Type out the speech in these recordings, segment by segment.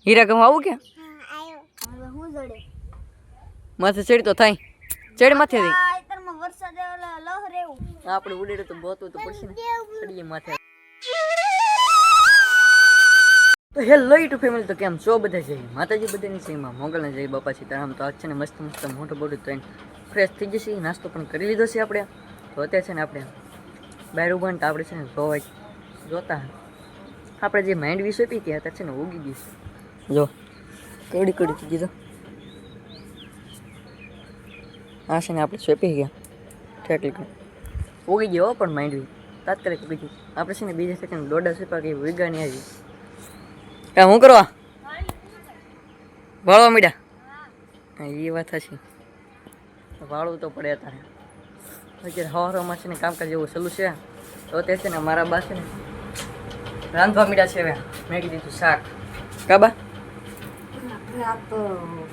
હીરા ગમ આવું કે માથે ચડી તો થાય ચડ માથે આપણે ઉડે તો ગોતું તો પડશે ને ચડીએ માથે. તો હેલો યુટ્યુબ ફેમિલી, તો કેમ છો બધા? જય માતાજી બધાની સેમાં મોગલને જય બાપા સીતારામ. તો આજ છે ને મસ્ત મસ્ત મોટું બોટું ટ્રેન ફ્રેશ થઈ જશે, નાસ્તો પણ કરી લીધો છે આપણે. તો અત્યારે છે ને આપણે બહાર ઉભા તો આપણે છે ને જોતા આપણે જે માઇન્ડ વિશે પી ત્યાં અત્યારે છે ને ઉગી ગઈ છે. જો કડી કડી થઈ ગઈ. તો હા છે ને આપણે સોંપી ગયા ઠેકલી ઉગી ગયો પણ માઇન્ડ તાત્કાલિક ઉગી ગઈ. આપણે છે ને બીજા સેકન્ડ દોડા સોંપા કંઈ વિગા નહીં આવી. કાં શું કરવા વાળવા મીડા? એ વાત હશે, વાળવું તો પડે અત્યારે. અત્યારે હવામાં છે ને કામકાજ જેવું સલું છે. તો તે છે ને મારા બા છે ને રાંધવા મીડા છે. હવે મેં કીધું શાક કાબા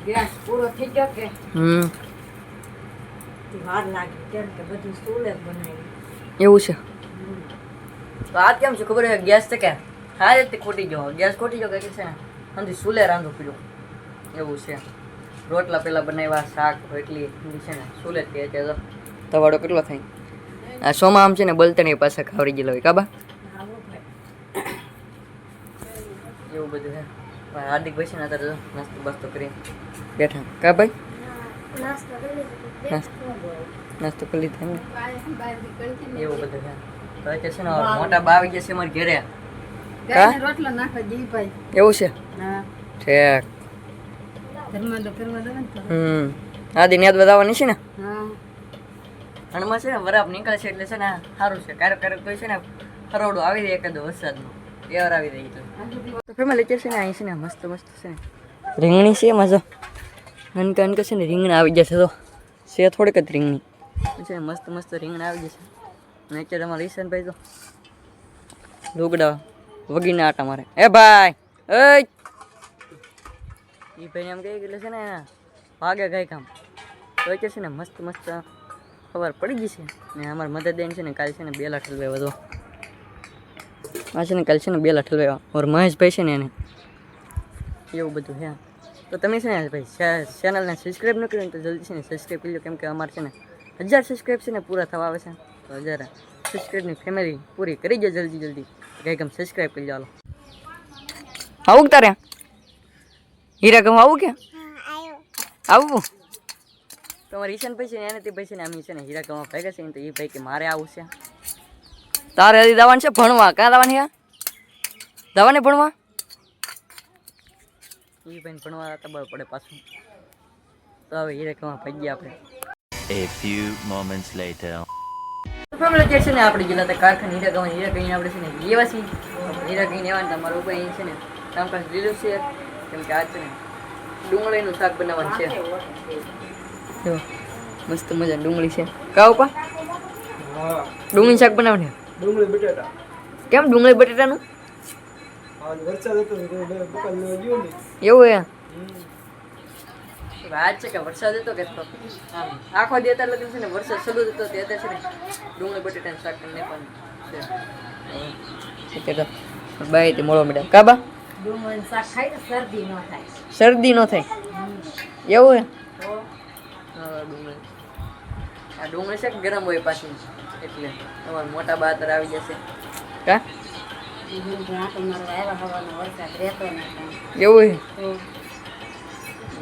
ગેસ પૂરો થઈ ગયો કે વાર લાગી કેમ કે બધું સ્ટોલે બનાવી એવું છે. તો આ કેમ છે ખબર છે? ગેસ છે કે હા રીતે ખોટી ગયો, ગેસ ખોટી ગયો કે છે ને અંધી સુલે રાંધો પીડ્યો એવું છે. રોટલા પહેલાં બનાવ્યા, શાક રોટલી છે ને સુલે જ કહે. તવાડો કેટલો થાય? આ સોમાં આમ છે ને બળતણ એ પાસે ખાવડી ગયેલો હોય કાબા એવું બધું છે. હાર્દિક ભાઈ છે ને અત્યારે નાસ્તો બાસ્તો કરી બેઠા કા ભાઈ? નાસ્તો કરી લીધો એમને એવું બધું છે. તો અત્યારે છે ને મોટા બા આવી ગયા છે અમારે ઘેરે. રોટલો નાખો જીભાઈ એવું છે ઠેક. આદિ યાદ બતાવવાની છે ને હણમાં છે ને વરાપ નીકળે છે એટલે છે ને સારું છે. ક્યારેક ક્યારેક તો છે ને હરોડું આવી જાય એકાદો વરસાદનો એવાર આવી જાય તો ફેમિલી છે ને અહીં છે ને મસ્ત મસ્ત છે ને રીંગણી છે. મજો અનકા અનકા છે ને રીંગણા આવી જશે. તો છે થોડીક જ રીંગણી છે ને મસ્ત મસ્ત રીંગણા આવી જશે. અને અત્યારે અમારા ઈશાનભાઈ તો લુગડા વગીને આટા મારે. એ ભાઈ એ ભાઈને એમ કહી એટલે છે ને ભાગે ગાય કામ. તો છે ને મસ્ત મસ્ત ખબર પડી ગઈ છે. ને અમારા મદદ છે ને કાલે છે ને બેલા ઠલવે વધો આ છે ને કાલે છે ને બેલા ઠલવે ઓર મહેશભાઈ છે ને એને એવું બધું છે. તો તમે છે ને ભાઈ ચેનલને સબસ્ક્રાઈબ ન કર્યું તો જલ્દી છે ને સબસ્ક્રાઈબ કરી લો, કેમ કે અમારે છે ને 1000 સબસ્ક્રાઈબ છે ને પૂરા થવા આવે છે. તો 1000 સબસ્ક્રાઈબની ફેમિલી પૂરી કરી દો જલ્દી જલ્દી. કંઈ ગમ સબસ્ક્રાઈબ કરી લો. આવું તારે હીરા ગમ આવું કે આવું તમારે ઈશાન ભાઈ છે ને એને તે ભાઈ છે ને અમે છે ને હીરા ગમવા ભેગા છે ને તો એ ભાઈ કે મારે આવું છે. તારે હજી દાવાનું છે ભણવા? ક્યાં દાવાની? દાવાને ભણવા એ ભાઈને ભણવા તબળ પડે પાછું. તો હવે હીરા ગમવા ભાઈ ગયા આપણે. A few moments later. Family છે ને આપણે ગયેલા હતા કારખાને હીરા ગમવા. હીરા કહીને આપણે છે ને લેવા છીએ. હીરા કહીને એવા તમારું ઉપર અહીં છે ને કામકાજ લીધું છે. કેમ કે આજ છે ને ડુંગળીનું શાક બનાવવાનું છે. મસ્ત મજા ડુંગળી છે કા ઉપા ડુંગળી શાક બનાવવાનું. ડુંગળી બટેટા કેમ ડુંગળી બટેટાનું વરસાદ હતો એવું? આજ છે કે વરસાદ હતો કે આખો દી અત્યારે લગ્ન છે ને વરસાદ શરૂ હતો તે અત્યારે છે ને ડુંગળી બટેટાનું શાક કરીને પણ બાય તે મળવા માંડ્યા કાબા. ડુંગળીનું શાક ખાઈ તો શરદી ન થાય. શરદી ન થાય એવું હે? ડુંગળી આ ડુંગળી છે કે ગરમ હોય પાછી એટલે તમારા મોટા બા અત્યારે આવી જશે કા એવું હે?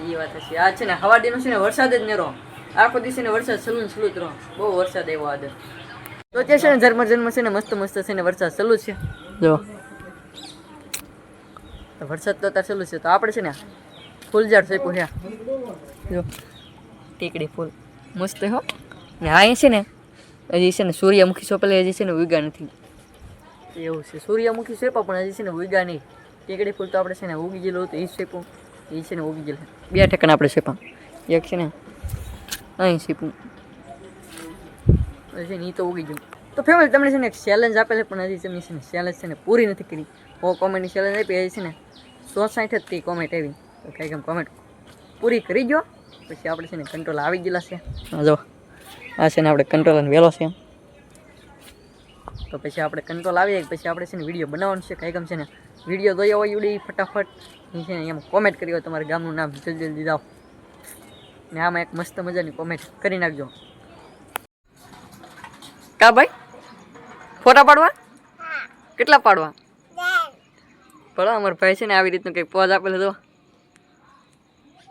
એ વાત હશે. આ છે ને હવા દીનો છે ને વરસાદ જ નેરો આખો દિવસે ને વરસાદ સલું સલું જ રહો. બહુ વરસાદ આવ્યો આજે. તો તે છે ને જન્મ છે ને મસ્ત મસ્ત છે ને વરસાદ સલું છે. જો તો વરસાદ તો અત્યારે સલું છે. તો આપણે છે ને ફૂલઝાડ શેપું છે જો ટીકડી ફૂલ મસ્ત હો. ને આ છે ને હજી છે ને સૂર્યમુખી સોંપેલી હજી છે ને ઉગા નથી એવું છે. સૂર્યમુખી શેપો પણ હજી છે ને ઉગા નહીં. ટીકડી ફૂલ તો આપણે છે ને ઉગી ગયેલું હતું એ શેપું એ છે ને ઉગી ગયેલું. બે ઠેકાણે આપણે શેપા એક છે ને અહીં શેપું છે ને એ તો ઉગી ગયું. તો ફેમિલી તમને છે ને એક ચેલેન્જ આપેલી પણ હજી તમે છે ને ચેલેન્જ છે ને પૂરી નથી કરી. કોમેન્ટની ચેલેન્જ આપી હજી છે ને 160 જ કોમેન્ટ આવી. તો કંઈક એમ કોમેન્ટ પૂરી કરી દો પછી આપણે છે ને કંટ્રોલ આવી ગયેલા છે. જો આ છે ને આપણે કંટ્રોલ વહેલો છે તો પછી આપણે કંટ્રોલ આવી જાય પછી આપણે છે ને વિડીયો બનાવવાનું છે. કંઈક એમ છે ને વિડીયો જોયો હોય એવડી ફટાફટ એ છે ને એમ કોમેન્ટ કરી હોય તમારા ગામનું નામ જલ્દી જલ્દી જાઓ ને આમાં એક મસ્ત મજાની કોમેન્ટ કરી નાખજો. કા ભાઈ ફોટા પાડવા કેટલા પાડવા પડો અમારા ભાઈ છે ને આવી રીતનું કંઈક પોઝ આપેલો તો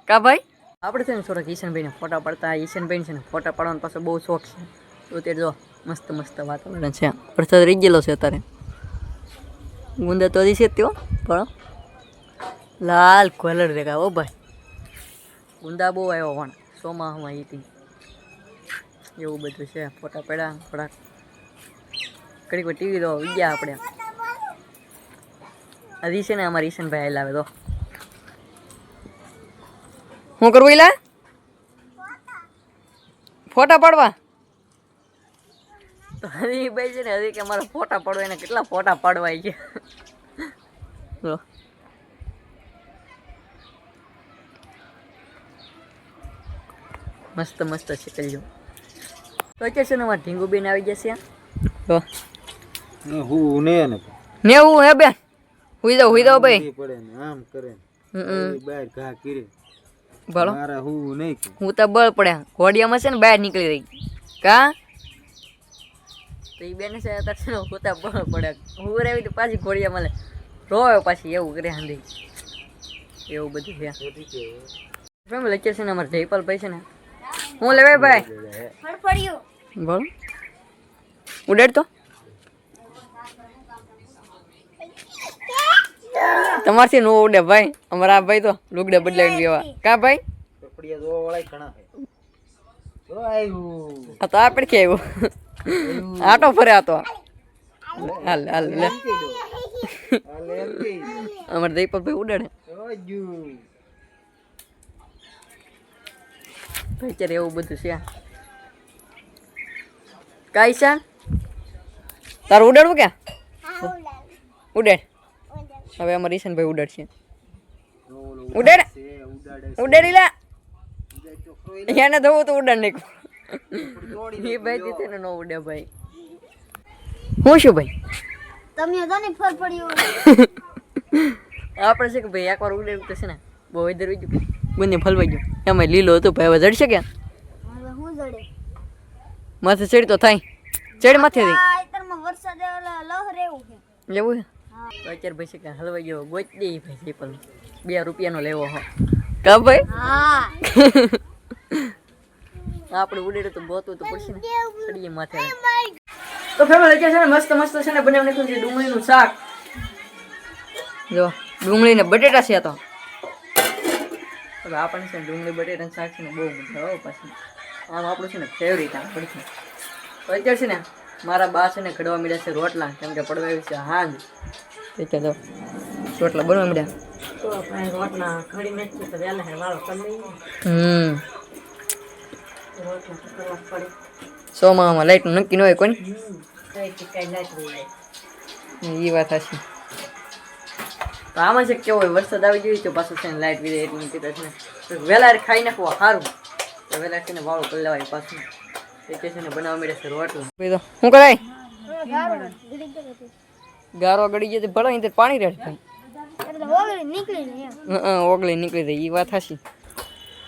કા ભાઈ આપણે છે ને થોડાક ઈશનભાઈને ફોટા પાડતા ઈશનભાઈને છે ને ફોટા પાડવાનો પાછો બહુ શોખ છે તો તે જો મસ્ત મસ્ત વાતાવરણ છે વરસાદ રહી ગયેલો છે અત્યારે ગુંદા તો હજી છે જ તેઓ પણ લાલ કલર દેખાય ઓ ભાઈ ગુંદા બહુ આવ્યો પણ ચોમાસામાં હતી એવું બધું છે ફોટા પડ્યા થોડાક ઘડીક ટીવી તો ગયા આપણે હજી છે ને અમારા ઈશનભાઈ આવેલા આવે તો શું કરવું એલા ફોટા પાડવા તો હજી ભાઈ છે ને હજી કે અમારા ફોટા પાડવા એને કેટલા ફોટા પાડવા છે મસ્ત મસ્ત શીખલજો તો કે છે ને અમારા ઢીંગુ બેન આવી જશે તો હું ને ને હું હે બેન હુઈ જાવ ભાઈ પડે ને આમ કરે બહાર ઘા કરી ભલો મારા હું નહીં હું તો બળ પડ્યા ઘોડિયામાં છે ને બહાર નીકળી રહી કા તો એ બેન છે અત્યારે છે ને હું તો બળ પડ્યા હું રહેવી તો પાછી ઘોડિયા મળે રોવે પાછી એવું કરે હાંધી એવું બધું છે ફેમિલી lecture છે ને અમારે જયપાલભાઈ છે ને હું લેવાય ભાઈ બોલો ઉડાડ તો તમારથી નો ઉડે ભાઈ અમારા ભાઈ તો લુગડા બદલાવીને બેવા કા ભાઈ કપડિયા જો વળાય ઘણા છે તો આવ્યું આ તો આપણે કે આવ્યું આટો ફરે આ તો હાલ હાલ લે અમારે જયપાલભાઈ ઉડાડે અત્યારે એવું બધું છે કાઈ છે તારું ઉડાડવું કે ઉડાડ હવે અમારે ઈશનભાઈ ઉડાડશે ઉડાડ ઉડાડી લા એને થવું તો ઉડાડ નાખું એ ભાઈ દીધે ને નો ઉડે ભાઈ હું શું ભાઈ તમને તો નહીં ફર પડ્યું આપણે છે કે ભાઈ એકવાર ઉડાડવું તો છે ને બહુ ઇધર થઈ ગયું બંને ફલવાઈ ગયું એમાં લીલો હતો ભાઈ હવે જડશે કે હવે હું જડે માથે ચડી તો થાય ચડ માથે થઈ આ ઇતરમાં વરસાદ લહર એવું છે એવું તો અત્યારે ભાઈ છે કે હલવાઈ ગયો ગોચ દે ભાઈ ચેપલ 2 રૂપિયાનો લેવો હો કા ભાઈ હા આપણે ઉડેડે તો ગોતવું તો પડશે ને ચડીએ માથે તો ફેમિલી છે ને મસ્ત મસ્ત છે ને બનાવી નાખ્યું છે ડુંગળીનું શાક જો ડુંગળી ને બટેટા છે તો હવે આપણને છે ને ડુંગળી બટેટાનું શાક છે ને બહુ મજા આવે પાછી આમ આપણું છે ને ફેવરિટ આમ પડશે તો અત્યારે છે ને મારા બા છે ને ઘડવા મળ્યા છે રોટલા કેમ કે પડવા આવી છે હાંજ એટલે તો રોટલા બનવા મળ્યા તો ભાઈ રોટલા ઘડી નાખી તો વહેલા હે વાળો કરી લઈએ રોટલા કરવા પડે સોમામાં લાઈટનું નક્કી ન હોય કોની કઈ નાખી એ વાત હશે તો આમાં છે કેવો હોય વરસાદ આવી ગયો તો પાછું છે ને લાઈટ વીજે એટલી કીધા છે ને વહેલા ખાઈ નાખવા સારું તો વહેલા છે ને વાળું કરી લેવાય પાછું એ કે છે ને બનાવવા મળે છે રોટલા તો શું કરાય ગારો ગળી જાય તો ભલો અહીં પાણી રેડ થાય ઓગળી નીકળી જાય એ વાત હશે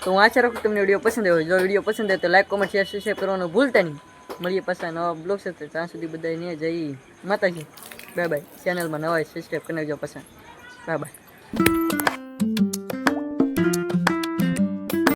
તો હું આશા રાખું તમને વિડીયો પસંદ આવ્યો જો વિડીયો પસંદ આવે તો લાઈક કોમેન્ટ શેર સબસ્ક્રાઈબ કરવાનું ભૂલતા નહીં મળીએ પાછા નવા બ્લોગ સાથે ત્યાં સુધી બધાને જય માતાજી બાય બાય ચેનલમાં નવા સબસ્ક્રાઈબ કરી નાખજો પાછા બાય બાય